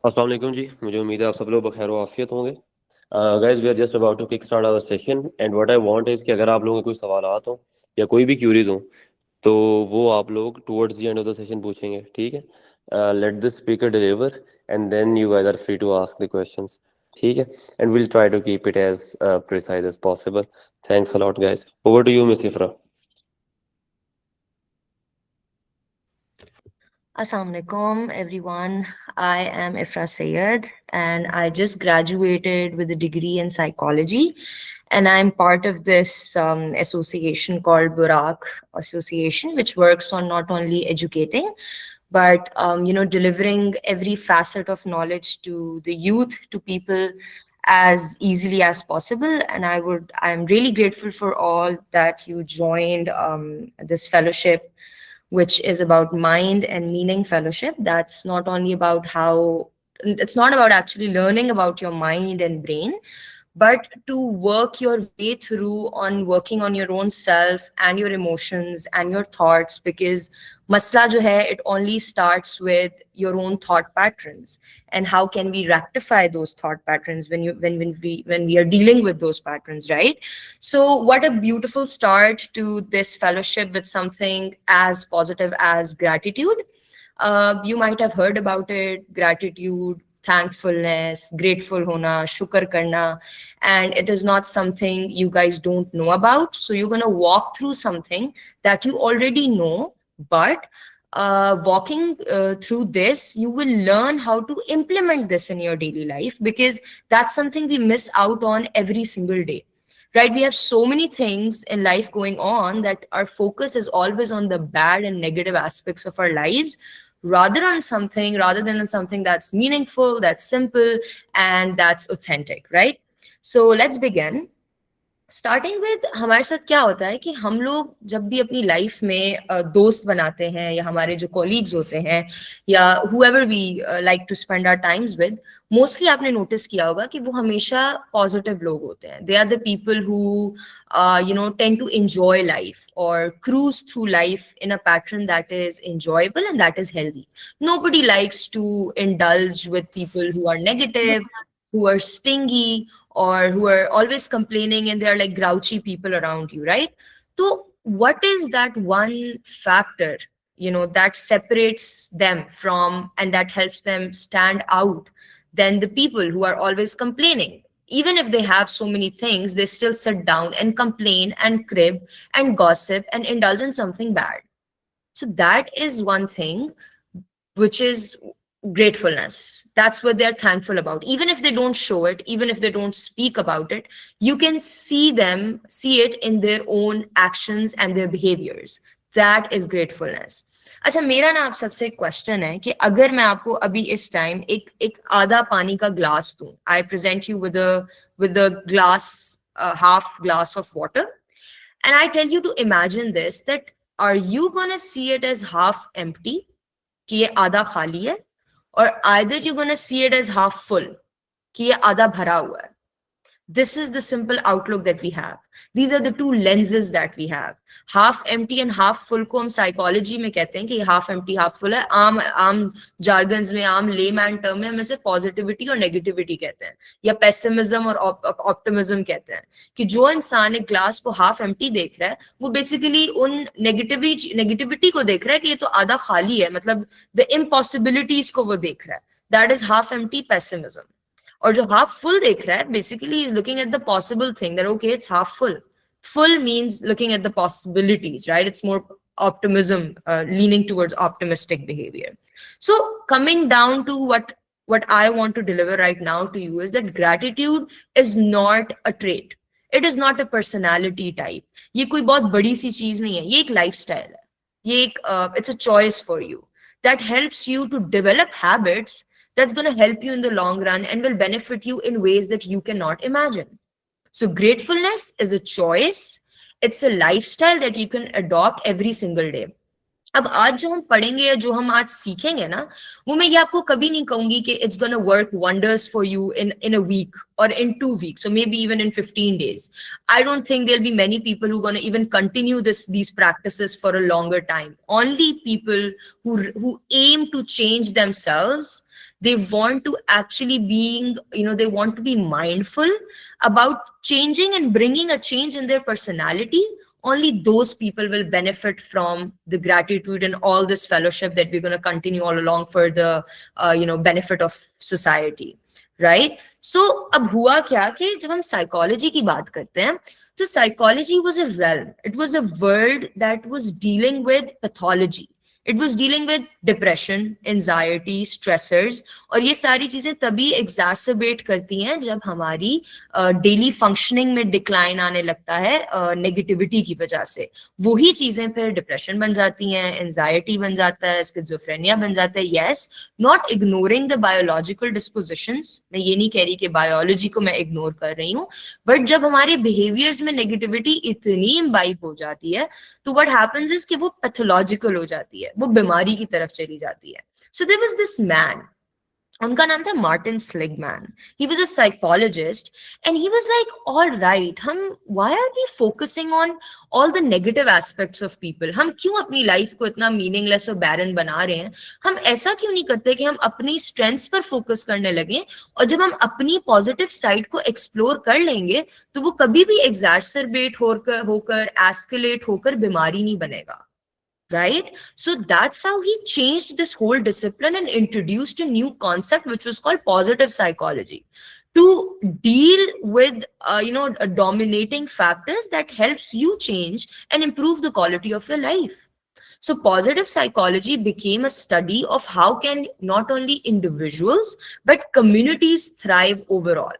अस्सलाम वालेकुम जी। मुझे उम्मीद है आप सब लोग बखैर आफियत होंगे। Guys, we are just about to kick start our session and what I want is कि अगर आप लोगों के कोई सवालात हो या कोई भी क्यूरीज हो तो वो आप लोग towards the end of the session पूछेंगे, ठीक है। Let the speaker deliver and then you guys are free to ask the questions, ठीक है। And will try to keep it as precise as possible. Thanks a lot guys. Over to you miss Ifra. Assalamu alaikum, everyone. I am Ifra Sayed, and I just graduated with a degree in psychology. And I'm part of this association called Burak Association, which works on not only educating, but delivering every facet of knowledge to the youth, to people as easily as possible. And I'm really grateful for all that you joined this fellowship, which is about mind and meaning fellowship. That's not only about how, it's not about actually learning about your mind and brain, but to work your way through on working on your own self and your emotions and your thoughts, because masla jo hai, it only starts with your own thought patterns. And how can we rectify those thought patterns when we are dealing with those patterns, right? So what a beautiful start to this fellowship with something as positive as gratitude. You might have heard about it: gratitude, thankfulness, grateful hona, shukr karna. And it is not something you guys don't know about. So you're going to walk through something that you already know, but walking through this, you will learn how to implement this in your daily life, because that's something we miss out on every single day. Right? We have so many things in life going on that our focus is always on the bad and negative aspects of our lives, rather than on something that's meaningful, that's simple, and that's authentic, right? So let's begin. Starting with, हमारे साथ क्या होता है कि हम लोग जब भी अपनी लाइफ में दोस्त बनाते हैं, या हमारे जो कॉलीग्स होते हैं, या whoever we like to spend our times with, mostly आपने नोटिस किया होगा कि वो हमेशा पॉजिटिव लोग होते हैं. They are the people who tend to enjoy life और cruise through life in a pattern that is enjoyable and that is healthy. Nobody likes to indulge with people who are negative, who are stingy, or who are always complaining, and they are like grouchy people around you, right? So what is that one factor, that separates them from, and that helps them stand out than the people who are always complaining? Even if they have so many things, they still sit down and complain and crib and gossip and indulge in something bad. So that is one thing, which is gratefulness. That's what they're thankful about. Even if they don't show it, even if they don't speak about it, you can see it in their own actions and their behaviors. That is gratefulness. अच्छा, मेरा ना आप सबसे question है कि अगर मैं आपको अभी इस टाइम एक एक आधा पानी का ग्लास दूं, I present you with a glass, half glass of water, and I tell you to imagine this, that are you going to see it as half empty, कि ये आधा खाली है, और either you're going to see it as half full, कि ये आधा भरा हुआ है. This is the simple outlook that we have. These are the two lenses that we have. Half empty and half full को हम psychology में कहते हैं कि half empty half full है. आम jargons में, आम layman term में हम इसे positivity और negativity कहते हैं, या pessimism और optimism कहते हैं. कि जो इंसान एक glass को half empty देख रहा है, वो basically उन negativity को देख रहा है कि ये तो आधा खाली है, मतलब the impossibilities को वो देख रहा है. That is half empty pessimism. और जो half full देख रहा है, basically is looking at the possible thing, that okay, it's half full. Full means looking at the possibilities, right? It's more optimism, leaning towards optimistic behavior. So coming down to what I want to deliver right now to you is that gratitude is not a trait. It is not a personality type. ये कोई बहुत बड़ी सी चीज नहीं है, ये एक lifestyle है. ये एक it's a choice for you that helps you to develop habits that's going to help you in the long run and will benefit you in ways that you cannot imagine. So gratefulness is a choice. It's a lifestyle that you can adopt every single day. अब आज जो हम पढ़ेंगे या जो हम आज सीखेंगे ना, वो मैं ये आपको कभी नहीं कहूंगी कि it's gonna work wonders for you in a week और in 2 weeks or maybe even in 15 days. I don't think there'll be many people who are going to even continue these practices for a longer time. Only people who aim to change themselves, they want to actually being, they want to be mindful about changing and bringing a change in their personality. Only those people will benefit from the gratitude and all this fellowship that we're going to continue all along for the benefit of society, right? So अब हुआ क्या कि जब हम psychology की बात करते हैं, तो psychology was a realm, it was a world that was dealing with pathology. It was dealing with depression, anxiety, stressors, और ये सारी चीजें तभी exacerbate करती हैं जब हमारी डेली फंक्शनिंग में डिक्लाइन आने लगता है नेगेटिविटी की वजह से. वही चीजें फिर डिप्रेशन बन जाती हैं, एंजाइटी बन जाता है, स्किज़ोफ्रेनिया बन जाता है. Yes, not ignoring the biological dispositions, मैं ये नहीं कह रही कि बायोलॉजी को मैं इग्नोर कर रही हूँ, बट जब हमारे बिहेवियर्स में नेगेटिविटी इतनी इम्बाइब हो जाती है तो व्हाट हैपेंस इज कि वो पैथोलॉजिकल हो जाती है, वो बीमारी की तरफ चली जाती है. So there was this man, उनका नाम था Martin Seligman. He was a psychologist and he was like, all right, हम why are we focusing on all the negative aspects of people? हम क्यों अपनी लाइफ को इतना मीनिंगलेस और बैरन बना रहे हैं? हम ऐसा क्यों नहीं करते कि हम अपनी स्ट्रेंथ्स पर फोकस करने लगे, और जब हम अपनी पॉजिटिव साइड को एक्सप्लोर कर लेंगे तो वो कभी भी एग्जैसरबेट होकर एस्केलेट होकर बीमारी नहीं बनेगा. Right? So that's how he changed this whole discipline and introduced a new concept which was called positive psychology to deal with dominating factors that helps you change and improve the quality of your life. So positive psychology became a study of how can not only individuals but communities thrive overall.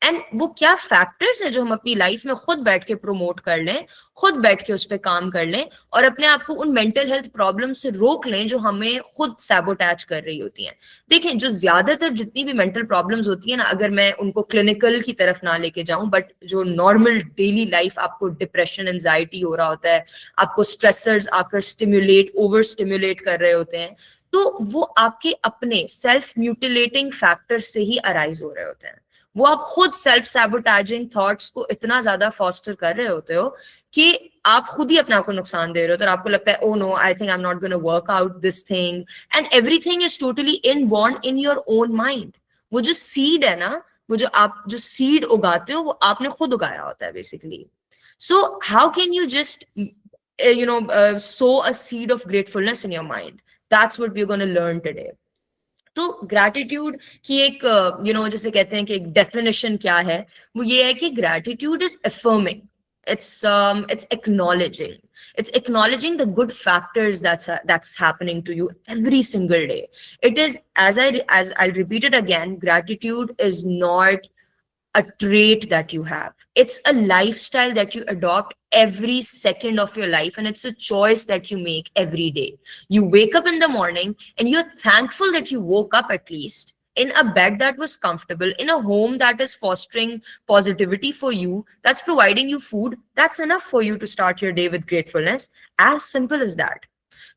And वो क्या factors है जो हम अपनी life में खुद बैठ के प्रोमोट कर लें, खुद बैठ के उस पर काम कर लें और अपने आप को उन मेंटल हेल्थ प्रॉब्लम से रोक लें जो हमें खुद सैबोटैच कर रही होती हैं. देखें, जो ज्यादातर जितनी भी मेंटल प्रॉब्लम्स होती है ना, अगर मैं उनको क्लिनिकल की तरफ ना लेके जाऊं, बट जो नॉर्मल डेली लाइफ आपको डिप्रेशन, एंजाइटी हो रहा होता है, आपको स्ट्रेसर्स आकर स्टिम्युलेट, ओवर स्टिम्युलेट कर रहे होते हैं, तो वो आपके अपने सेल्फ म्यूटिलेटिंग फैक्टर से ही अराइज हो रहे होते हैं. वो आप खुद सेल्फ सैबोटैजिंग थॉट्स को इतना ज्यादा फॉस्टर कर रहे होते हो कि आप खुद ही अपने आप को नुकसान दे रहे हो, तो आपको लगता है, oh no, I think I am not gonna work out this thing, and everything is totally inborn in your own mind. वो जो सीड है ना, वो जो आप जो सीड उगाते हो, वो आपने खुद उगाया होता है basically. So how can you just sow a seed of gratefulness in your mind? That's what we're going to learn today. तो ग्रैटिट्यूड की एक जैसे कहते हैं कि एक डेफिनेशन क्या है, वो ये है कि gratitude is affirming, it's acknowledging the good factors that's happening to you every single day. It is, as I'll repeat it again, gratitude is not a trait that you have. It's a lifestyle that you adopt every second of your life, and it's a choice that you make every day. You wake up in the morning and you're thankful that you woke up at least in a bed that was comfortable, in a home that is fostering positivity for you, that's providing you food. That's enough for you to start your day with gratefulness. As simple as that.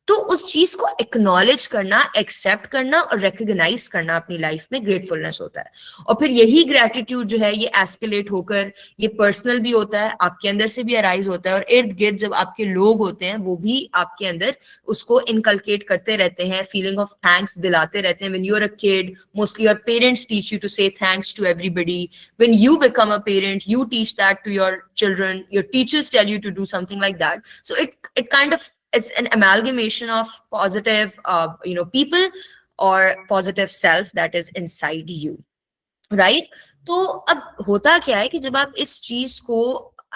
तो उस चीज को acknowledge करना, accept करना और recognise करना अपनी life में ग्रेटफुलनेस होता है. और फिर यही ग्रेटिट्यूड जो है ये एस्केलेट होकर ये पर्सनल भी होता है, आपके अंदर से भी अराइज होता है, और इर्द गिर्द जब आपके लोग होते हैं वो भी आपके अंदर उसको इनकलकेट करते रहते हैं, फीलिंग ऑफ थैंक्स दिलाते रहते हैं. When you are a kid, mostly your parents teach you to say thanks to everybody. When you become a parent, you teach that to your children, your teachers tell you to do something like that. So it kind of, it's an amalgamation of positive people or positive self that is inside you, right? तो अब होता क्या है कि जब आप इस चीज को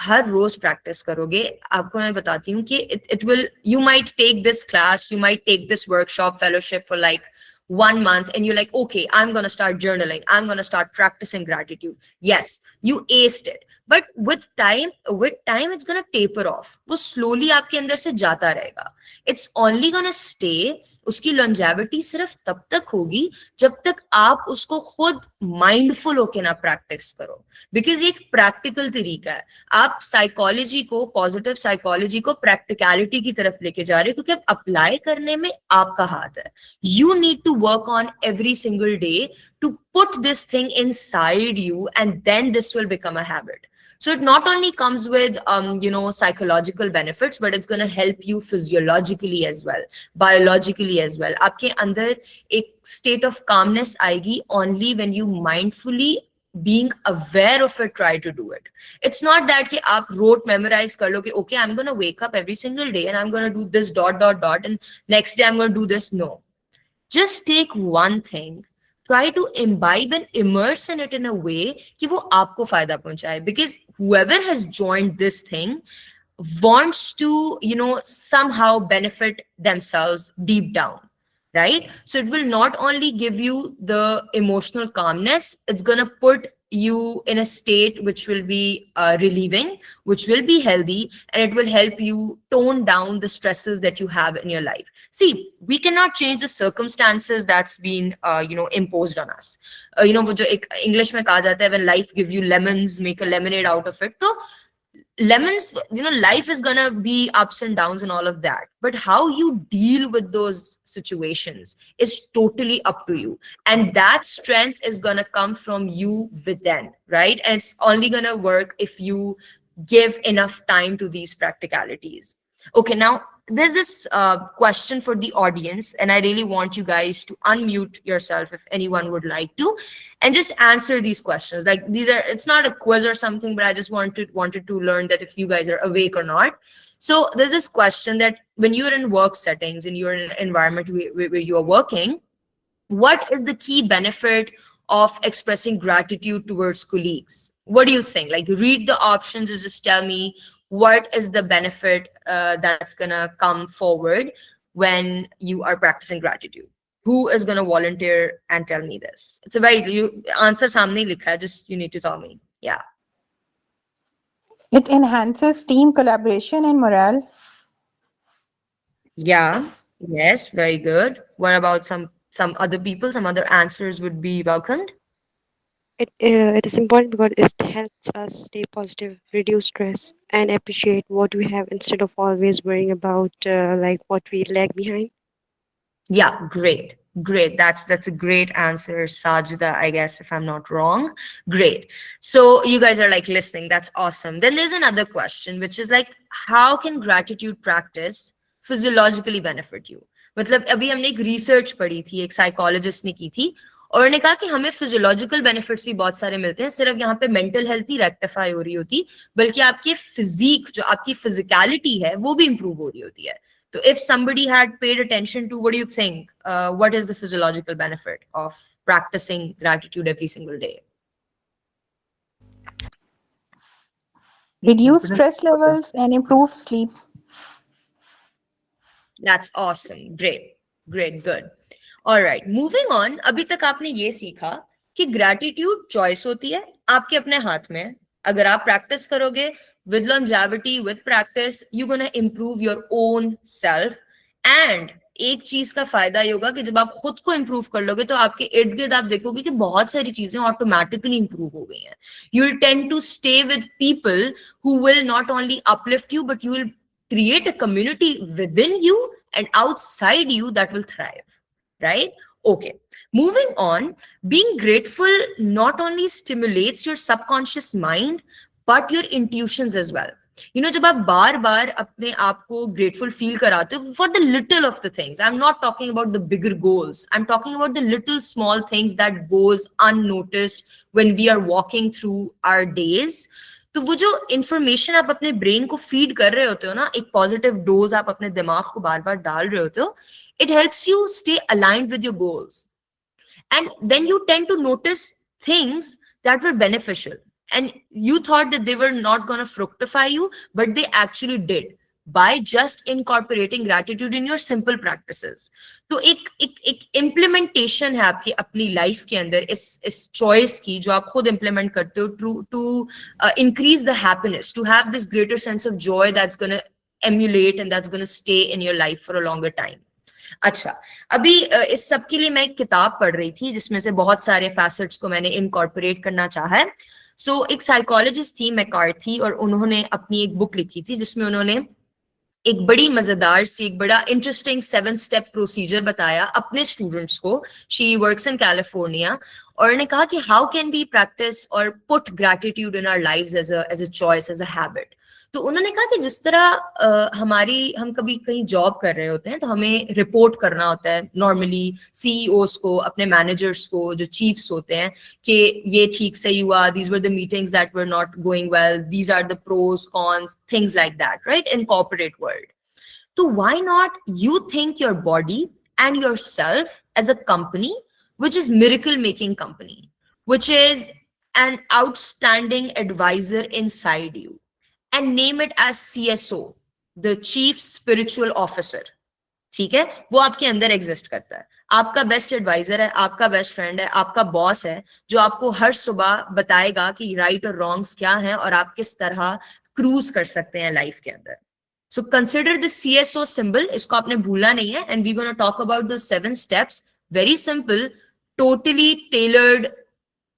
हर रोज प्रैक्टिस करोगे, आपको मैं बताती हूँ कि it will, you might take this class, you might take this workshop, fellowship for like 1 month, and you're like, okay, I'm going to start journaling, I'm going to start practicing gratitude. Yes, you aced it. But with time, it's going to taper off. वो slowly आपके अंदर से जाता रहेगा. It's only going to stay उसकी longevity सिर्फ तब तक होगी जब तक आप उसको खुद माइंडफुल होके ना प्रैक्टिस करो, बिकॉज ये एक प्रैक्टिकल तरीका है। आप साइकोलॉजी को, पॉजिटिव साइकोलॉजी को प्रैक्टिकलिटी की तरफ लेके जा रहे हो, क्योंकि अब अप्लाई करने में आपका हाथ है। You need to work on every single day to put this thing inside you, and then this will become a habit. So it not only comes with psychological benefits, but it's going to help you physiologically as well, biologically as well. आपके अंदर एक state of calmness आएगी only when you mindfully being aware of it, try to do it. It's not that कि आप rote memorize कर लो कि okay, I'm going to wake up every single day and I'm going to do this ... and next day I'm going to do this. No, just take one thing, try to imbibe and immerse in it in a way कि वो आपको फायदा पहुंचाए, because whoever has joined this thing wants to somehow benefit themselves deep down, right? So it will not only give you the emotional calmness, it's going to put you in a state which will be relieving, which will be healthy, and it will help you tone down the stresses that you have in your life. See, we cannot change the circumstances that's been imposed on us. वो जो एक English में कहा जाता है, when life give you lemons, make a lemonade out of it. तो lemons, life is gonna be ups and downs and all of that, but how you deal with those situations is totally up to you, and that strength is gonna come from you within, right? And it's only gonna work if you give enough time to these practicalities. Okay, now there's this question for the audience, and I really want you guys to unmute yourself if anyone would like to, and just answer these questions. Like, it's not a quiz or something, but I just wanted to learn that if you guys are awake or not. So there's this question that when you're in work settings and you're in an environment where you're working, what is the key benefit of expressing gratitude towards colleagues? What do you think? Like, read the options and just tell me what is the benefit that's gonna come forward when you are practicing gratitude. Who is gonna volunteer and tell me this? It's a very answer samne likha hai, just you need to tell me. Yeah. It enhances team collaboration and morale. Yeah. Yes, very good. What about some other people? Some other answers would be welcomed. It is important because it helps us stay positive, reduce stress, and appreciate what we have instead of always worrying about like what we lag behind. Yeah, great. That's a great answer, Sajida, I guess, if I'm not wrong. Great. So you guys are like listening. That's awesome. Then there's another question, which is like, how can gratitude practice physiologically benefit you? मतलब अभी हमने एक research पढ़ी थी, एक psychologist ने की थी, और उन्होंने कहा कि हमें फिजियोलॉजिकल बेनिफिट्स भी बहुत सारे मिलते हैं, सिर्फ यहाँ पे मेंटल हेल्थ ही रेक्टिफाई हो रही होती, बल्कि आपकी फिजिक, जो आपकी फिजिकलिटी है, वो भी इंप्रूव हो रही होती है. So if somebody had paid attention to, what do you think? What is the physiological benefit of practicing gratitude every single day? Reduce stress levels and improve sleep. That's awesome. Great, good. All right, moving on. अभी तक आपने ये सीखा कि gratitude choice होती है, आपके अपने हाथ में. अगर आप practice करोगे with longevity, with practice, you're gonna improve your own self. And एक चीज का फायदा ये होगा कि जब आप खुद को इंप्रूव कर लोगे तो आपके इर्द गिर्द आप देखोगे कि बहुत सारी चीजें ऑटोमेटिकली इंप्रूव हो गई हैं. You will tend to stay with people who will not only uplift you, but you will create a community within you and outside you that will thrive, right? Okay, moving on. Being grateful not only stimulates your subconscious mind but your intuitions as well. जब आप बार बार अपने आप को grateful feel कराते हो for the little of the things, I'm not talking about the bigger goals, I'm talking about the little small things that goes unnoticed when we are walking through our days. तो वो जो information आप अपने brain को feed कर रहे होते हो ना, एक पॉजिटिव डोज आप अपने दिमाग को बार बार डाल रहे होते हो, it helps you stay aligned with your goals, and then you tend to notice things that were beneficial and you thought that they were not going to fructify you, but they actually did by just incorporating gratitude in your simple practices. तो एक implementation है आपकी अपनी life के अंदर इस choice की, जो आप खुद implement करते हो to increase the happiness, to have this greater sense of joy that's going to emulate and that's going to stay in your life for a longer time. अच्छा, अभी इस सब के लिए मैं एक किताब पढ़ रही थी जिसमें से बहुत सारे फैसेट्स को मैंने इनकॉर्पोरेट करना चाहा है. सो एक साइकोलॉजिस्ट थी मैकार्थी, और उन्होंने अपनी एक बुक लिखी थी जिसमें उन्होंने एक बड़ी मजेदार सी, एक बड़ा इंटरेस्टिंग 7 स्टेप प्रोसीजर बताया अपने स्टूडेंट्स को. शी वर्क्स इन कैलिफोर्निया, और उन्होंने कहा कि हाउ कैन वी प्रैक्टिस और put gratitude in our lives as a choice, as a habit. तो उन्होंने कहा कि जिस तरह हम कभी कहीं जॉब कर रहे होते हैं तो हमें रिपोर्ट करना होता है नॉर्मली सीईओस को, अपने मैनेजर्स को, जो चीफ्स होते हैं, कि ये ठीक से हुआ, these were the meetings that were not going well, these are the pros, cons, things like that, right, in corporate world. So why not you think your body and yourself as a company, which is miracle making company, which is an outstanding advisor inside you, and name it as CSO, the Chief Spiritual Officer. ठीक है, वो आपके अंदर exist करता है, आपका best adviser है, आपका बेस्ट फ्रेंड है, आपका बॉस है, जो आपको हर सुबह बताएगा कि राइट और रॉन्ग्स क्या हैं और आप किस तरह क्रूज कर सकते हैं लाइफ के अंदर. So consider the CSO symbol, इसको आपने भूलना नहीं है. And we gonna talk about the 7 steps, very simple, totally tailored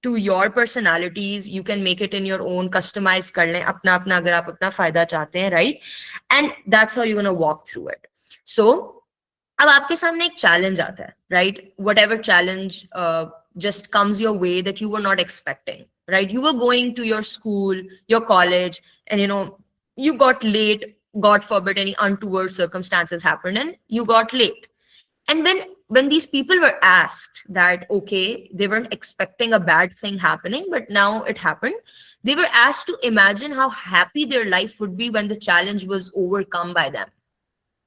to your personalities. You can make it in your own, customize कर लें अपना अपना, अगर आप अपना फायदा चाहते हैं, right? And that's how you're gonna walk through it. So अब आपके सामने एक challenge आता है, right? Whatever challenge just comes your way that you were not expecting, right? You were going to your school, your college, and you got late, God forbid any untoward circumstances happened and you got late. And when these people were asked that, okay, they weren't expecting a bad thing happening, but now it happened, they were asked to imagine how happy their life would be when the challenge was overcome by them.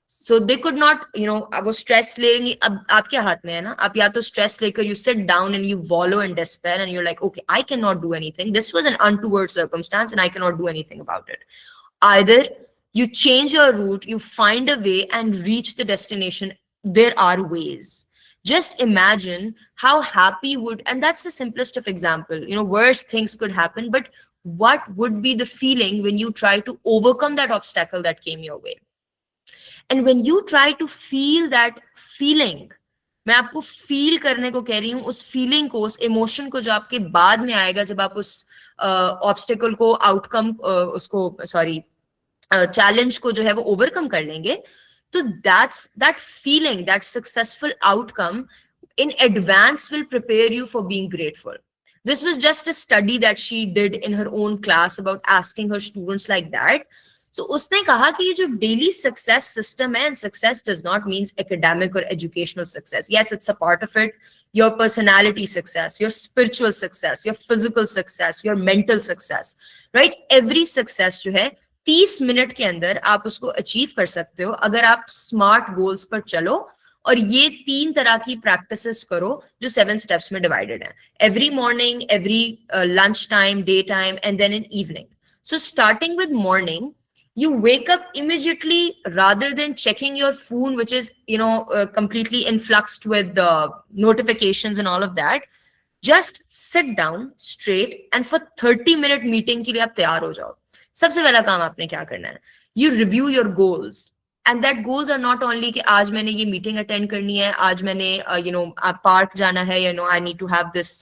So they could not, अब वो stress लेंगे, अब आपके हाथ में है ना, आप या तो stress लेकर you sit down and you wallow in despair and you're like, okay, I cannot do anything. This was an untoward circumstance and I cannot do anything about it. Either you change your route, you find a way and reach the destination. There are ways. Just imagine how happy and that's the simplest of example, worse things could happen, but what would be the feeling when you try to overcome that obstacle that came your way? And when you try to feel that feeling, मैं आपको feel करने को कह रही हूँ, उस feeling को, उस emotion को जो आपके बाद में आएगा जब आप उस obstacle को challenge को जो है वो overcome कर लेंगे. So that feeling, that successful outcome in advance will prepare you for being grateful. This was just a study that she did in her own class about asking her students like that. So उसने कहा कि ये जो daily success system है, and success does not mean academic or educational success. Yes, it's a part of it. Your personality success, your spiritual success, your physical success, your mental success, right? Every success जो है 30 minute के अंदर आप उसको achieve कर सकते हो अगर आप स्मार्ट गोल्स पर चलो और ये 3 तरह की प्रैक्टिसेस करो जो 7 स्टेप्स में डिवाइडेड है. Every morning, every lunch time, day time, and then in evening. So starting with morning, you wake up immediately rather than checking your phone, which is completely influxed with the notifications and all of that. Just sit down straight and for 30-minute meeting के लिए आप तैयार हो जाओ. सबसे पहला काम आपने क्या करना है? You review your goals, and that goals are not only कि आज मैंने ये meeting attend करनी है, आज मैंने पार्क जाना है, I need to have this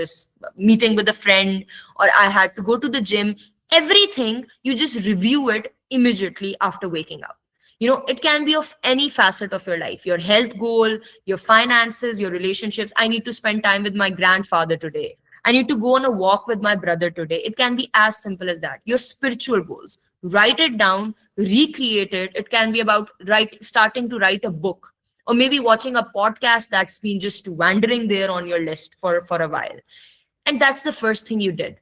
this meeting with a friend, or I had to go to the gym. Everything, you just review it immediately after waking up. It can be of any facet of your life, your health goal, your finances, your relationships. I need to spend time with my grandfather today. I need to go on a walk with my brother today. It can be as simple as that. Your spiritual goals, write it down, recreate it. It can be about starting to write a book, or maybe watching a podcast that's been just wandering there on your list for a while. And that's the first thing you did.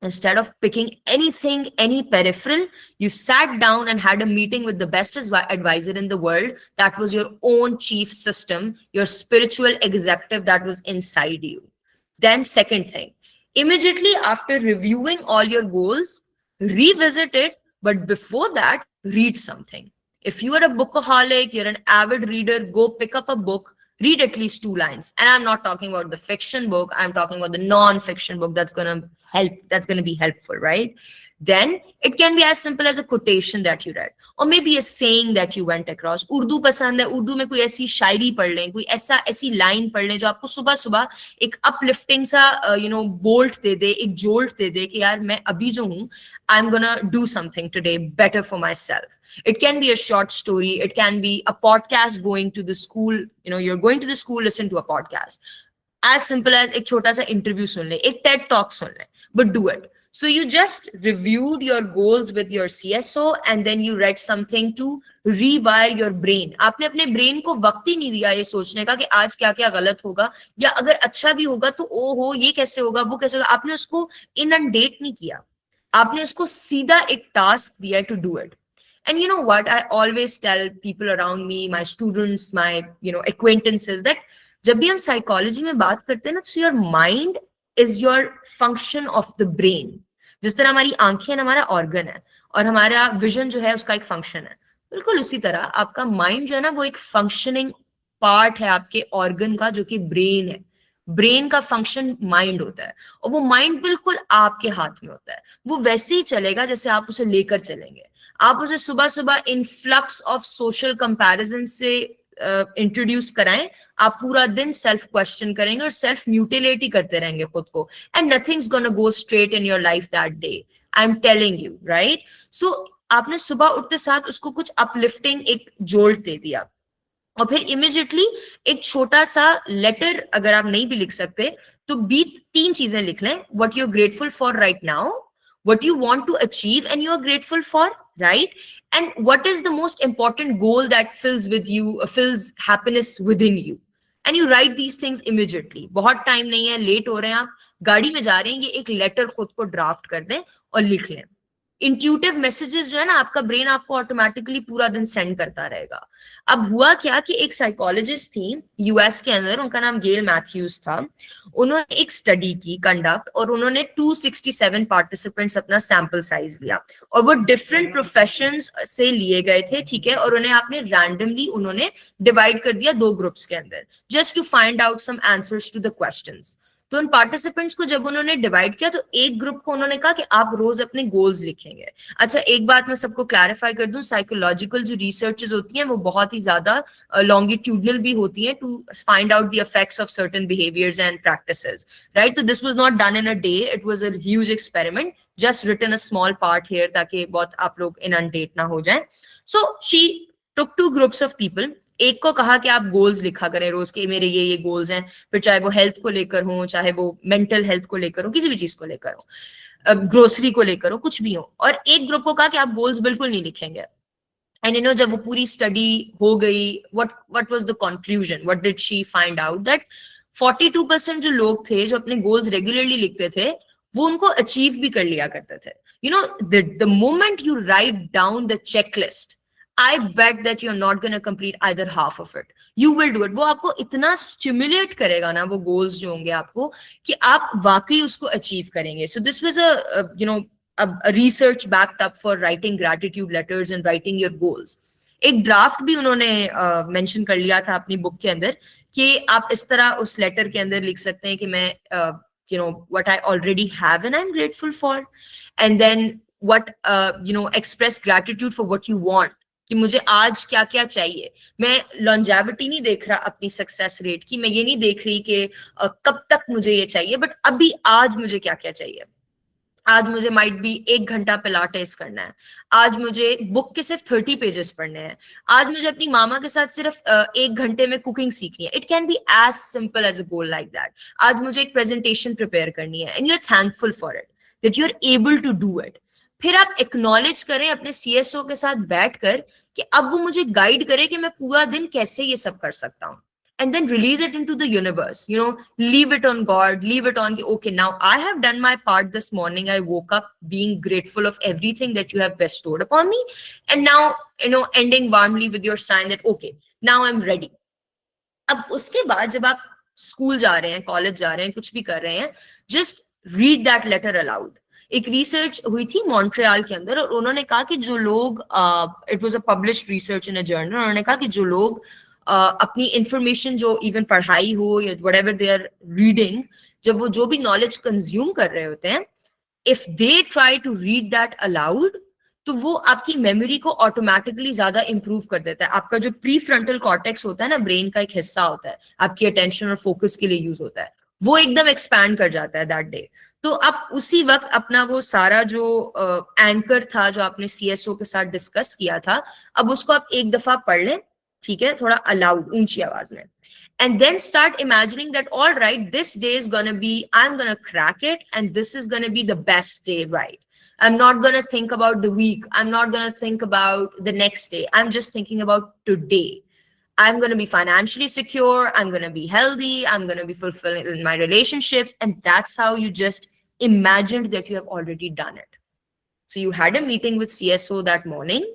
Instead of picking anything, any peripheral, you sat down and had a meeting with the best advisor in the world. That was your own chief system, your spiritual executive that was inside you. Then second thing, immediately after reviewing all your goals, revisit it. But before that, read something. If you are a bookaholic, you're an avid reader, go pick up a book. Read at least 2 lines. And I'm not talking about the fiction book. I'm talking about the non-fiction book that's going to help, that's going to be helpful, right? Then it can be as simple as a quotation that you read, or maybe a saying that you went across. Urdu pasand hai, Urdu mein koi aisi shairi pad lein, koi ऐसी line पढ़ लें जो आपको सुबह सुबह एक uplifting सा bolt दे दे, एक jolt दे दे कि यार मैं अभी जो हूँ, I'm gonna do something today better for myself. It can be a short story, it can be a podcast, going to the school, you're going to the school, listen to a podcast. As simple as एक छोटा सा interview सुन ले, एक TED talk सुन ले, but do it. So you just reviewed your goals with your CSO and then you read something to rewire your brain. आपने अपने brain को वक्त ही नहीं दिया ये सोचने का कि आज क्या क्या गलत होगा, या अगर अच्छा भी होगा तो ओहो ये कैसे होगा, वो कैसे होगा. आपने उसको inundate नहीं किया, आपने उसको सीधा एक task दिया to do it. And you know what, I always tell people around me, my students, my acquaintances, that जब भी हम psychology में बात करते हैं ना, so your mind is your function of the brain. जिस तरह हमारी आंखें हमारा organ है और हमारा vision जो है उसका एक function है, बिल्कुल उसी तरह आपका mind जो है ना वो एक functioning part है आपके organ का, जो कि brain है. ब्रेन का फंक्शन माइंड होता है, और वो माइंड बिल्कुल आपके हाथ में होता है. वो वैसे ही चलेगा जैसे आप उसे लेकर चलेंगे. आप उसे सुबह सुबह इनफ्लक्स ऑफ सोशल कंपैरिजन से इंट्रोड्यूस कराएं, आप पूरा दिन सेल्फ क्वेश्चन करेंगे और सेल्फ म्यूटिलेट ही करते रहेंगे खुद को, and nothing's gonna go straight in your life that day. I am telling you, right? So आपने सुबह उठते साथ उसको कुछ अपलिफ्टिंग एक जोल्ट दे दिया, और फिर इमीडिएटली एक छोटा सा लेटर, अगर आप नहीं भी लिख सकते तो 3 चीजें लिख लें. What you are grateful for right now, what you want to achieve and you are grateful for, right? And what is the most important goal that fills happiness within you, and you write these things immediately. बहुत time नहीं है, late हो रहे हैं आप, गाड़ी में जा रहे हैं, ये एक लेटर खुद को ड्राफ्ट कर दें और लिख लें. इंट्यूटिव मैसेजेस जो है ना, आपका ब्रेन आपको ऑटोमेटिकली पूरा दिन सेंड करता रहेगा. अब हुआ क्या कि एक साइकोलॉजिस्ट थी यूएस के अंदर, उनका नाम गेल मैथ्यूज था. उन्होंने एक स्टडी की कंडक्ट, और उन्होंने 267 पार्टिसिपेंट्स अपना सैंपल साइज लिया, और वो डिफरेंट प्रोफेशंस से लिए गए थे, ठीक है, और उन्हें आपने रैंडमली उन्होंने डिवाइड कर दिया 2 ग्रुप्स के अंदर, just to find out some answers to the questions. तो उन पार्टिसिपेंट्स को जब उन्होंने डिवाइड किया, तो एक ग्रुप को उन्होंने कहा कि आप रोज अपने गोल्स लिखेंगे. अच्छा, एक बात मैं सबको क्लैरिफाई कर दूं, साइकोलॉजिकल जो रिसर्चेस होती हैं वो बहुत ही ज्यादा लॉन्गिट्यूडनल भी होती हैं, to find out the effects of certain behaviours and practices, right? तो this was not done in a day, it was a huge experiment, just written a small part here ताकि बहुत आप लोग इनंडेट ना हो जाएं. So she took 2 groups of people. एक को कहा कि आप गोल्स लिखा करें रोज के, मेरे ये गोल्स हैं, फिर चाहे वो हेल्थ को लेकर हो, चाहे वो मेंटल हेल्थ को लेकर हो, किसी भी चीज को लेकर हो, ग्रोसरी को लेकर हो, कुछ भी हो. और एक ग्रुप को कहा कि आप गोल्स बिल्कुल नहीं लिखेंगे. एंड जब वो पूरी स्टडी हो गई, what was the conclusion, what did she find out, that 42% जो लोग थे जो अपने गोल्स रेगुलरली लिखते थे, वो उनको अचीव भी कर लिया करते थे. The moment you write down the checklist, I bet that you're not going to complete either half of it. You will do it. वो आपको इतना stimulate करेगा ना वो goals जो होंगे आपको, कि आप वाकई उसको achieve करेंगे. So this was a research backed up for writing gratitude letters and writing your goals. एक draft भी उन्होंने mention कर लिया था अपनी book के अंदर, कि आप इस तरह उस letter के अंदर लिख सकते हैं कि मैं what I already have and I'm grateful for, and then what express gratitude for what you want, कि मुझे आज क्या क्या चाहिए. मैं लॉन्जेविटी नहीं देख रहा अपनी सक्सेस रेट की, मैं ये नहीं देख रही कि कब तक मुझे ये चाहिए, बट अभी आज मुझे क्या क्या चाहिए. आज मुझे माइट बी 1 घंटा पिलाटेस करना है, आज मुझे बुक के सिर्फ 30 पेजेस पढ़ने हैं, आज मुझे अपनी मामा के साथ सिर्फ 1 घंटे में कुकिंग सीखनी है. It can be as simple as a goal like that. आज मुझे एक प्रेजेंटेशन प्रिपेयर करनी है, and you are thankful for it that you are able to do it. फिर आप एक्नॉलेज करें अपने सीएसओ के साथ बैठकर कि अब वो मुझे गाइड करे कि मैं पूरा दिन कैसे ये सब कर सकता हूँ. And then release it into the universe, leave it on God, leave it on, okay, now I have done my part this morning. I woke up being grateful of everything that you have bestowed upon me. And now, ending warmly with your sign that, okay, now I'm ready. अब उसके बाद जब आप school जा रहे हैं, college जा रहे हैं, कुछ भी कर रहे हैं, just read that letter aloud. एक रिसर्च हुई थी मॉन्ट्रियल के अंदर, और उन्होंने कहा कि जो लोग, it was a published research in a journal, उन्होंने कहा कि जो लोग अपनी इंफॉर्मेशन, जो इवन पढ़ाई हो या व्हाटएवर दे आर रीडिंग, जब वो जो भी नॉलेज कंज्यूम कर रहे होते हैं, if they try to read that aloud, तो वो आपकी मेमोरी को ऑटोमेटिकली ज्यादा इंप्रूव कर देता है. आपका जो प्री फ्रंटल कॉर्टेक्स होता है ना, ब्रेन का एक हिस्सा होता है, आपकी अटेंशन और फोकस के लिए यूज होता है, वो एकदम एक्सपैंड कर जाता है दैट डे. तो आप उसी वक्त अपना वो सारा जो एंकर था जो आपने सीएसओ के साथ डिस्कस किया था, अब उसको आप एक दफा पढ़ लें, ठीक है, थोड़ा अलाउड, ऊंची आवाज में, and then start imagining that all right, this day is gonna be, I'm gonna crack it, and this is gonna be the best day, right? I'm not gonna think about the week, I'm not gonna think about the next day, I'm just thinking about today. I'm going to be financially secure, I'm going to be healthy, I'm going to be fulfilling in my relationships, and that's how you just imagined that you have already done it. So you had a meeting with CSO that morning,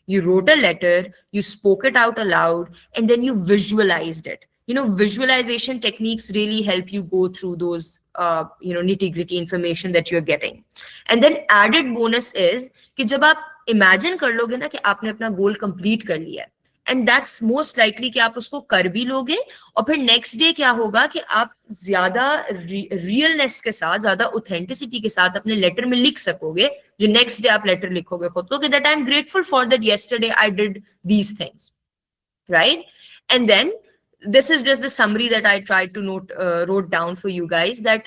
you wrote a letter, you spoke it out aloud, and then you visualized it. You know, visualization techniques really help you go through those, nitty-gritty information that you're getting. And then added bonus is कि जब आप imagine कर लोगे ना कि आपने अपना goal complete कर लिया है, and that's most likely कि आप उसको कर भी लोगे, और फिर next day क्या होगा कि आप ज्यादा realness के साथ, ज्यादा authenticity के साथ अपने letter में लिख सकोगे, जो next day आप letter लिखोगे खुद को कि that I'm grateful for that yesterday I did these things, right? And then this is just the summary that I tried to wrote down for you guys, that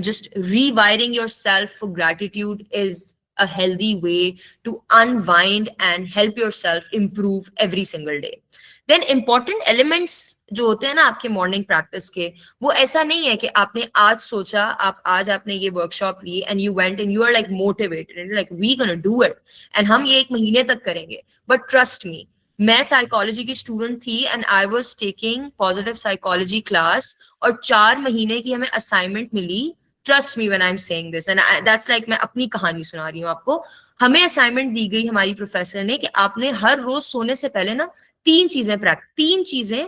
just rewiring yourself for gratitude is a healthy way to unwind and help yourself improve every single day. Then important elements जो होते हैं ना आपके morning practice के, वो ऐसा नहीं है कि आपने आज सोचा, आज आपने ये workshop Lee and you went and you are like motivated and you're like we gonna do it and हम ये 1 महीने तक करेंगे. But trust me, मैं साइकोलॉजी की स्टूडेंट थी and I was taking positive psychology class, और 4 महीने की हमें असाइनमेंट मिली. Trust me when I am saying this, and that's like मैं अपनी कहानी सुना रही हूँ आपको. हमें असाइनमेंट दी गई हमारी प्रोफेसर ने कि आपने हर रोज सोने से पहले ना 3 चीजें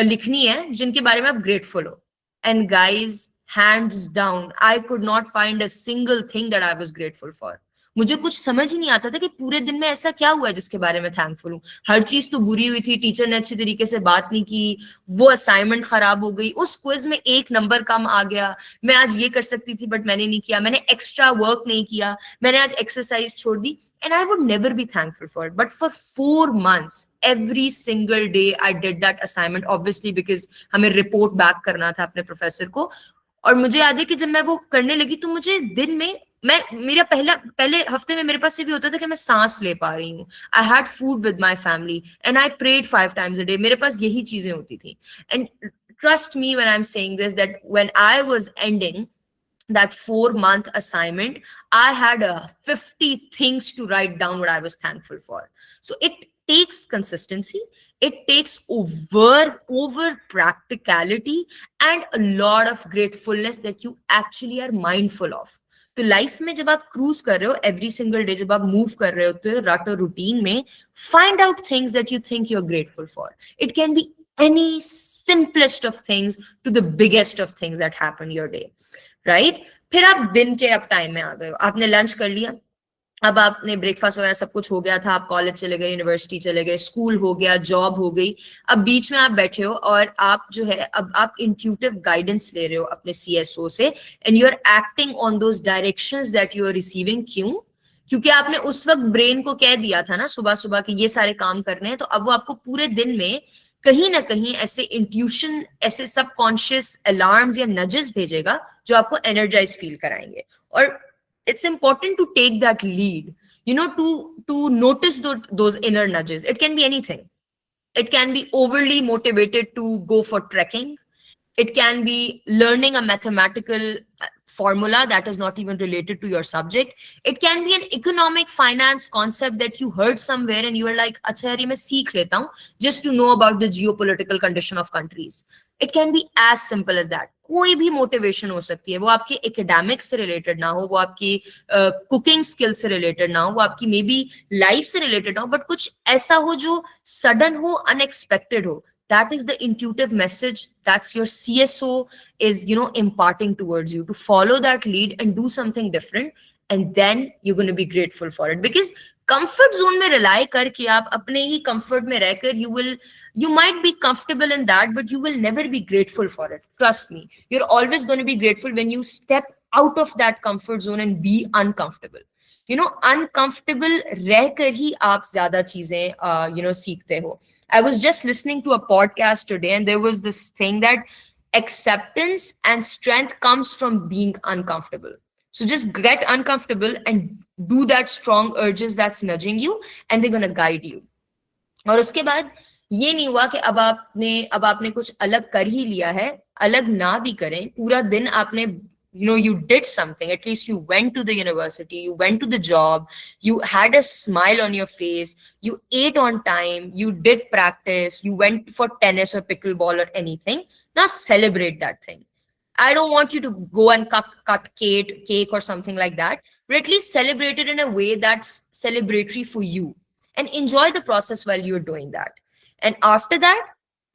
लिखनी है जिनके बारे में आप ग्रेटफुल हो. And guys, hands down, I could not find a single thing that I was grateful for. मुझे कुछ समझ ही नहीं आता था कि पूरे दिन में ऐसा क्या हुआ है जिसके बारे में थैंकफुल हूँ. हर चीज तो बुरी हुई थी, टीचर ने अच्छी तरीके से बात नहीं की, वो असाइनमेंट खराब हो गई, उस क्विज में 1 नंबर कम आ गया, मैं आज ये कर सकती थी बट मैंने नहीं किया, मैंने एक्स्ट्रा वर्क नहीं किया, मैंने आज एक्सरसाइज छोड़ दी. And I would never be thankful for it. But for 4 months every single day I did that assignment, obviously because हमें रिपोर्ट बैक करना था अपने प्रोफेसर को. और मुझे याद है कि जब मैं वो करने लगी तो मुझे दिन में मेरा पहले हफ्ते में मेरे पास ये भी होता था कि मैं सांस ले पा रही हूँ. I had food with my family and I prayed 5 times a day. मेरे पास यही चीजें होती थी. And trust me when I am saying this that when I was ending that 4-month assignment, I had 50 things to write down what I was thankful for. So it takes consistency, it takes over practicality and a lot of gratefulness that you actually are mindful of. तो life में जब आप cruise कर रहे हो every single day, जब आप move कर रहे होते हो रट और रूटीन में, find out things that you think you are grateful for. It can be any simplest of things to the biggest of things that happen your day, right? फिर आप दिन के अब टाइम में आ गए हो, आपने लंच कर लिया, अब आपने ब्रेकफास्ट वगैरह सब कुछ हो गया था, आप कॉलेज चले गए, यूनिवर्सिटी चले गए, स्कूल हो गया, जॉब हो गई. अब बीच में आप बैठे हो और आप जो है अब आप इंट्यूटिव गाइडेंस ले रहे हो अपने सीएसओ से, and you are acting on those directions that you are receiving. क्यों? क्योंकि आपने उस वक्त ब्रेन को कह दिया था ना सुबह सुबह कि ये सारे काम करने हैं, तो अब वो आपको पूरे दिन में कहीं ना कहीं ऐसे इंट्यूशन, ऐसे सबकॉन्शियस अलार्म्स या नजेस भेजेगा जो आपको एनर्जाइज फील कराएंगे. और it's important to take that lead, to notice those inner nudges. It can be anything. It can be overly motivated to go for trekking. It can be learning a mathematical formula that is not even related to your subject. It can be an economic finance concept that you heard somewhere and you are like, अच्छा यार ये मैं सीख लेता हूँ just to know about the geopolitical condition of countries. It can be as simple as that. कोई भी motivation हो सकती है, वो आपके एकेडमिक्स से रिलेटेड ना हो, वो आपकी कुकिंग स्किल से रिलेटेड ना हो, वो आपकी मे बी लाइफ से रिलेटेड ना हो, बट कुछ ऐसा हो जो सडन हो, अनएक्सपेक्टेड हो. That is the intuitive message that's your CSO is, imparting towards you, to follow that lead and do something different. And then you're going to be grateful for it. Because comfort zone में rely करके आप अपने ही comfort में रहकर you might be comfortable in that, but you will never be grateful for it. Trust me. You're always going to be grateful when you step out of that comfort zone and be uncomfortable. You know, uncomfortable रहकर ही आप ज़्यादा चीजें सीखते हो. I was just listening to a podcast today, and there was this thing that acceptance and strength comes from being uncomfortable. So just get uncomfortable and do that strong urges that's nudging you, and they're gonna guide you. और उसके बाद ये नहीं हुआ कि अब आपने कुछ अलग कर ही लिया है, अलग ना भी करें, पूरा दिन आपने you did something, at least you went to the university, you went to the job, you had a smile on your face, you ate on time, you did practice, you went for tennis or pickleball or anything. Now celebrate that thing. I don't want you to go and cut cake or something like that, but at least celebrate it in a way that's celebratory for you, and enjoy the process while you're doing that. And after that,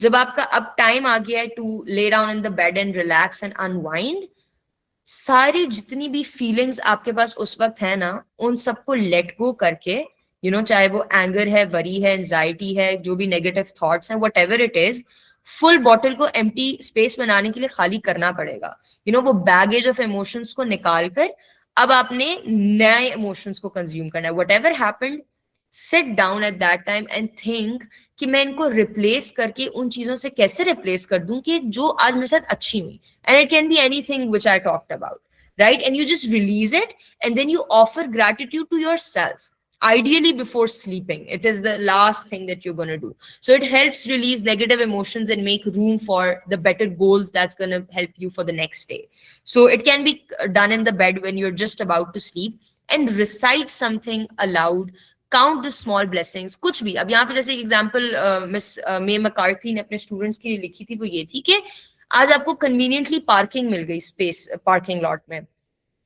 जब आपका अब time आ गया है to lay down in the bed and relax and unwind, सारी जितनी भी feelings आपके पास उस वक्त है ना, उन सबको लेट गो करके, चाहे वो एंगर है, वरी है, एंजाइटी है, जो भी नेगेटिव थॉट्स हैं, whatever it is, full bottle को एम्प्टी स्पेस बनाने के लिए खाली करना पड़ेगा. वो बैगेज ऑफ इमोशंस को निकाल कर अब आपने नए इमोशंस को कंज्यूम करना है. Whatever happened, sit down at that time and think कि मैं इनको रिप्लेस करके उन चीजों से कैसे रिप्लेस कर दूं कि जो आज मेरे साथ अच्छी हुई. And it can be anything which I talked about, right? And you just release it, and then you offer gratitude to yourself, ideally before sleeping. It is the last thing that you're going to do. So it helps release negative emotions and make room for the better goals that's going to help you for the next day. So it can be done in the bed when you're just about to sleep, and recite something aloud. Count the small blessings. कुछ भी. अब यहाँ पे जैसे example miss मे मकार्थी ने अपने students के लिए लिखी थी, वो ये थी कि आज आपको कन्वीनियंटली पार्किंग मिल गई, स्पेस पार्किंग लॉट में.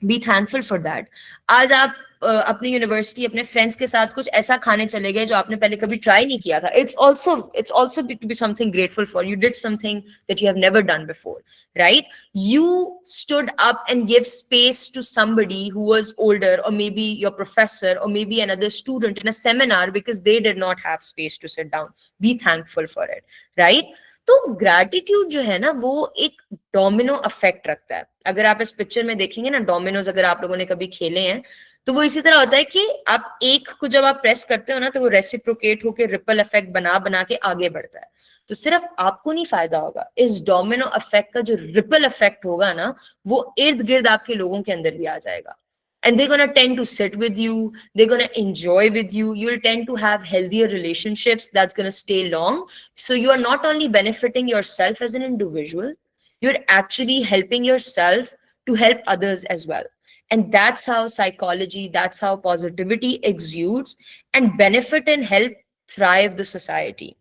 B thankful for that. आज आप अपनी यूनिवर्सिटी अपने फ्रेंड्स के साथ कुछ ऐसा खाने चले गए जो आपने पहले कभी ट्राई नहीं किया था. It's also to be something grateful for. You did something that you have never done before, right? You stood up and gave space to somebody who was older, or maybe your professor, or maybe another student in a seminar, because they did not have space to sit down. Be thankful for it, right? तो gratitude जो है ना, वो एक domino effect रखता है. अगर आप इस पिक्चर में देखेंगे ना, डोमिनोज अगर आप लोगों ने कभी खेले हैं, तो वो इसी तरह होता है कि आप एक को जब आप प्रेस करते हो ना, तो वो रेसिप्रोकेट होकर रिपल इफेक्ट बना के आगे बढ़ता है. तो सिर्फ आपको नहीं फायदा होगा, इस डोमिनो इफेक्ट का जो रिपल इफेक्ट होगा ना, वो इर्द गिर्द आपके लोगों के अंदर भी आ जाएगा. And they're going to tend to sit with you, they're going to enjoy with you, you'll tend to have healthier relationships that's going to stay long. So you are not only benefiting yourself as an individual, you're actually helping yourself to help others as well. And that's how psychology, that's how positivity exudes and benefit and help thrive the society.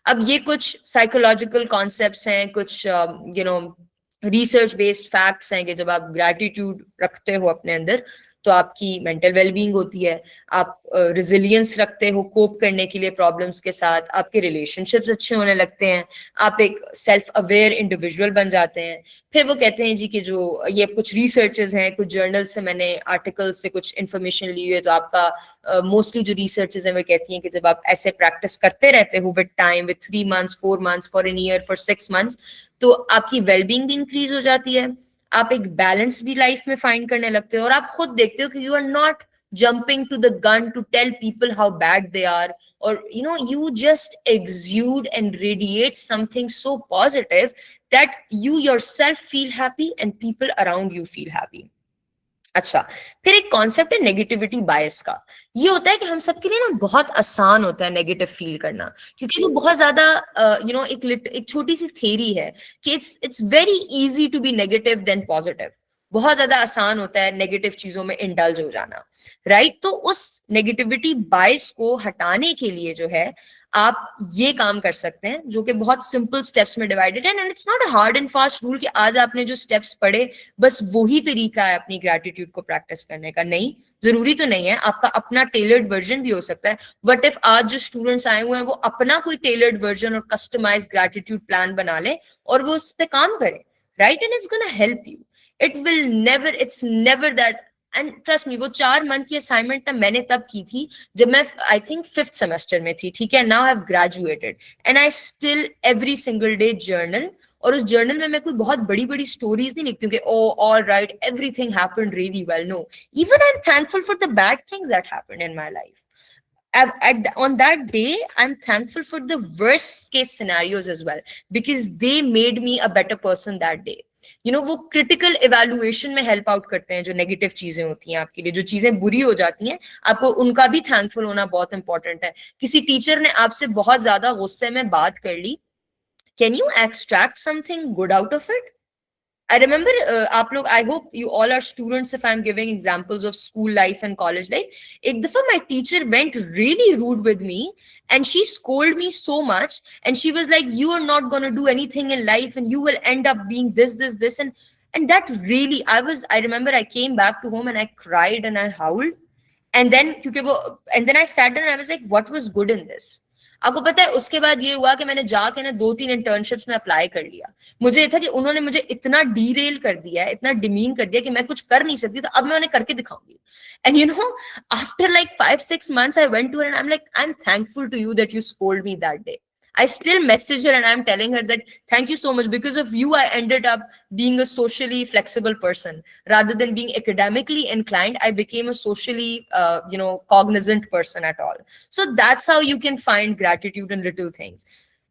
अब ये कुछ psychological concepts हैं, कुछ research based facts हैं कि जब आप gratitude रखते हो अपने अंदर, तो आपकी मेंटल वेलबींग होती है, आप रिजिलियंस रखते हो कोप करने के लिए प्रॉब्लम्स के साथ, आपके रिलेशनशिप्स अच्छे होने लगते हैं, आप एक सेल्फ अवेयर इंडिविजुअल बन जाते हैं. फिर वो कहते हैं जी कि जो ये कुछ रिसर्चेस हैं, कुछ जर्नल से मैंने आर्टिकल्स से कुछ इन्फॉर्मेशन ली हुई है, तो आपका मोस्टली जो रिसर्चेस हैं वो कहती हैं कि जब आप ऐसे प्रैक्टिस करते रहते हो with time, with 3 months, 4 months, for an year, for 6 months, तो आपकी वेलबींग भी इंक्रीज हो जाती है, आप एक बैलेंस भी लाइफ में फाइंड करने लगते हो, और आप खुद देखते हो कि you are not jumping to the gun to tell people how bad they are, or you just exude and radiate something so positive that you yourself feel happy and people around you feel happy. अच्छा, फिर एक concept है negativity बायस का. ये होता है कि हम सबके लिए ना बहुत आसान होता है नेगेटिव फील करना, क्योंकि वो बहुत ज्यादा एक छोटी सी थ्योरी है कि it's very easy to be negative then positive. बहुत ज्यादा आसान होता है नेगेटिव चीजों में इंडल्ज हो जाना, राइट? तो उस नेगेटिविटी बायस को हटाने के लिए जो है, आप ये काम कर सकते हैं, जो कि बहुत सिंपल स्टेप्स में डिवाइडेड है. And it's not a hard and fast rule कि आज आपने जो स्टेप्स पढ़े बस वही तरीका है अपनी ग्रैटिट्यूड को प्रैक्टिस करने का. नहीं, जरूरी तो नहीं है, आपका अपना टेलर्ड वर्जन भी हो सकता है. बट इफ आज जो स्टूडेंट्स आए हुए हैं वो अपना कोई टेलर्ड वर्जन और कस्टमाइज ग्रैटिट्यूड प्लान बना ले और वो उस पर काम करें, right? And it's gonna help you. It's never that. And trust me, वो 4 month की असाइनमेंट ना मैंने तब की थी जब मैं I think 5th semester में थी, ठीक है? Now I've graduated and I still every single day journal और उस जर्नल में मैं कोई बहुत बड़ी बड़ी स्टोरीज नहीं लिखती हूँ कि oh all right everything happened really well. No, even I am thankful for the bad things that happened in my life. On that day, I'm thankful for the worst case scenarios as well, because they made me a better person that day. वो critical evaluation में help out करते हैं. जो negative चीजें होती हैं आपके लिए, जो चीजें बुरी हो जाती हैं, आपको उनका भी थैंकफुल होना बहुत इंपॉर्टेंट है. किसी टीचर ने आपसे बहुत ज्यादा गुस्से में बात कर ली, can you extract something good out of it? I remember, I hope you all are students if I'm giving examples of school life and college life. Ek dafa my teacher went really rude with me and she scolded me so much. And she was like, you are not going to do anything in life and you will end up being this, this, this. And that really, I remember I came back to home and I cried and I howled. And then I sat down and I was like, what was good in this? आपको पता है उसके बाद ये हुआ कि मैंने जाके ना 2-3 इंटर्नशिप्स में अप्लाई कर लिया. मुझे ये था कि उन्होंने मुझे इतना डीरेल कर दिया है, इतना डिमीन कर दिया कि मैं कुछ कर नहीं सकती, तो अब मैं उन्हें करके दिखाऊंगी. And after like 5-6 months I went to her and I'm like, I'm thankful to you that you scolded me that day. I still message her and I'm telling her that thank you so much, because of you I ended up being a socially flexible person. Rather than being academically inclined, I became a socially cognizant person at all. So that's how you can find gratitude in little things.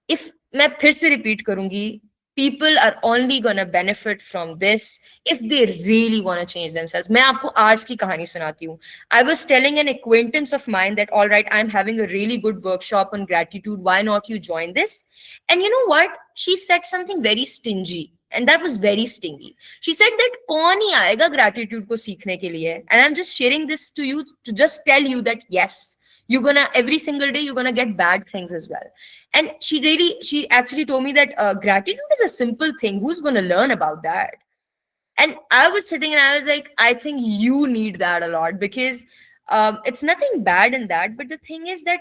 If मैं फिर से repeat करूंगी, people are only gonna benefit from this if they really want to change themselves. मैं आपको आज की कहानी सुनाती हूँ. I was telling an acquaintance of mine that, all right, I'm having a really good workshop on gratitude. Why not you join this? And you know what? She said something very stingy. And that was very stingy. She said that कौन ही आएगा gratitude को सीखने के लिए? And I'm just sharing this to you to just tell you that yes, every single day you're gonna get bad things as well. And she actually told me that gratitude is a simple thing. Who's gonna learn about that? And I was sitting and I was like, I think you need that a lot, because it's nothing bad in that. But the thing is that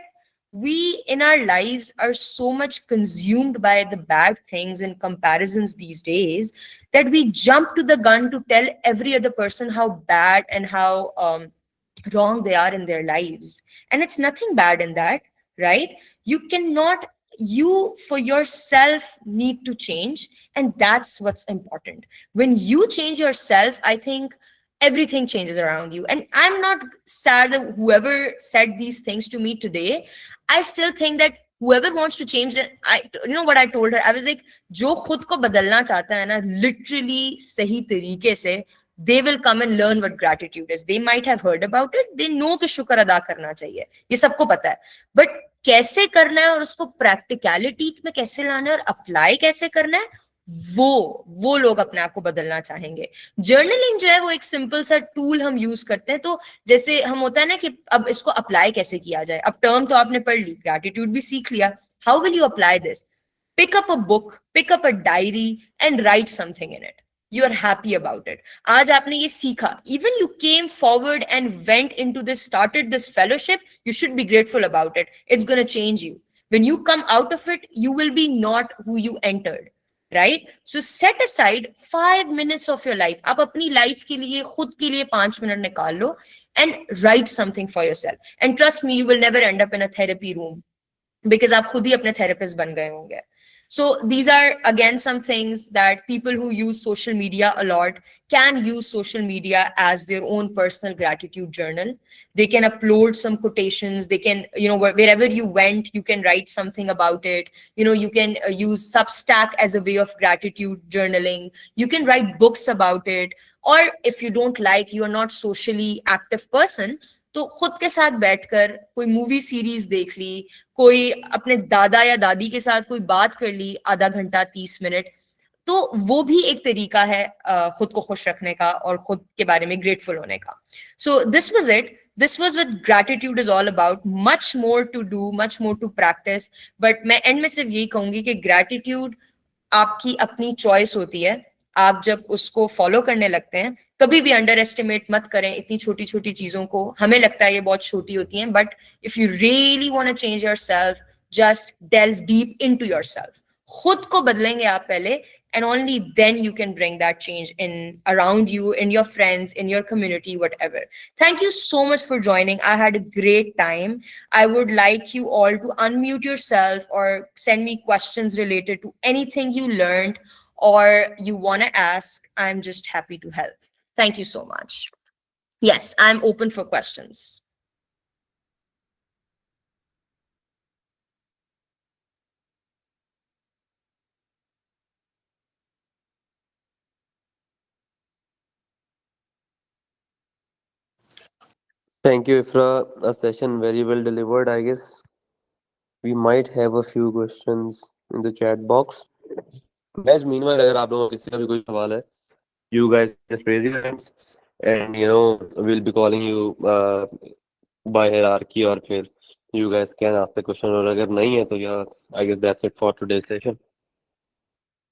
we in our lives are so much consumed by the bad things and comparisons these days that we jump to the gun to tell every other person how bad and how wrong they are in their lives. And it's nothing bad in that, right? You for yourself need to change, and that's what's important. When you change yourself, I think everything changes around you. And I'm not sad that whoever said these things to me today, I still think that whoever wants to change it, what I told her, I was like, जो खुद को बदलना चाहता है ना, literally सही तरीके से, they will come and learn what gratitude is. They might have heard about it. They know कि शुक्र अदा करना चाहिए, ये सबको पता है. But कैसे करना है और उसको प्रैक्टिकलिटी में कैसे लाना है और अप्लाई कैसे करना है, वो लोग अपने आप को बदलना चाहेंगे. जर्नलिंग जो है वो एक सिंपल सा टूल हम यूज करते हैं. तो जैसे हम होता है ना कि अब इसको अप्लाई कैसे किया जाए. अब टर्म तो आपने पढ़ ली, ग्रैटिट्यूड भी सीख लिया. How will you apply this? Pick up a book, pick up a diary and write something in it. You are happy about it. आज आपने ये सीखा. Even you came forward and went into this, started this fellowship, you should be grateful about it. It's going to change you. When you come out of it, you will be not who you entered, right? So set aside 5 minutes of your life. आप अपनी life के लिए, खुद के लिए 5 minute निकाल लो and write something for yourself. And trust me, you will never end up in a therapy room, because आप खुद ही अपने therapist बन गए होंगे. So these are again some things that people who use social media a lot can use social media as their own personal gratitude journal. They can upload some quotations. They can, wherever you went, you can write something about it. You can use Substack as a way of gratitude journaling. You can write books about it. Or if you don't like, you are not socially active person, तो खुद के साथ बैठकर कोई movie series देख ली, कोई अपने दादा या दादी के साथ कोई बात कर ली आधा घंटा 30 मिनट, तो वो भी एक तरीका है खुद को खुश रखने का और खुद के बारे में ग्रेटफुल होने का. So this was it. This was what gratitude is all about. Much more to do, much more to practice. But मैं एंड में सिर्फ यही कहूंगी कि gratitude आपकी अपनी चॉइस होती है. आप जब उसको फॉलो करने लगते हैं, कभी भी अंडर एस्टिमेट मत करें इतनी छोटी छोटी चीजों को. हमें लगता है ये बहुत छोटी होती हैं, but if you really want to change yourself, just delve deep into yourself. खुद को बदलेंगे आप पहले, and only then you can bring that change in around you, in your friends, in your community, whatever. Thank you so much for joining. I had a great time. I would like you all to unmute yourself or send me questions related to anything you learned or you want to ask, I'm just happy to help. Thank you so much. Yes, I'm open for questions. Thank you, Ifra. A session very well delivered, I guess. We might have a few questions in the chat box. Guys, meanwhile, अगर आप लोगों को किसी का भी कोई सवाल है, you guys can just raise your hands, and we'll be calling you by hierarchy, और फिर you guys can ask the question. और अगर नहीं है तो yeah, I guess that's it for today's session.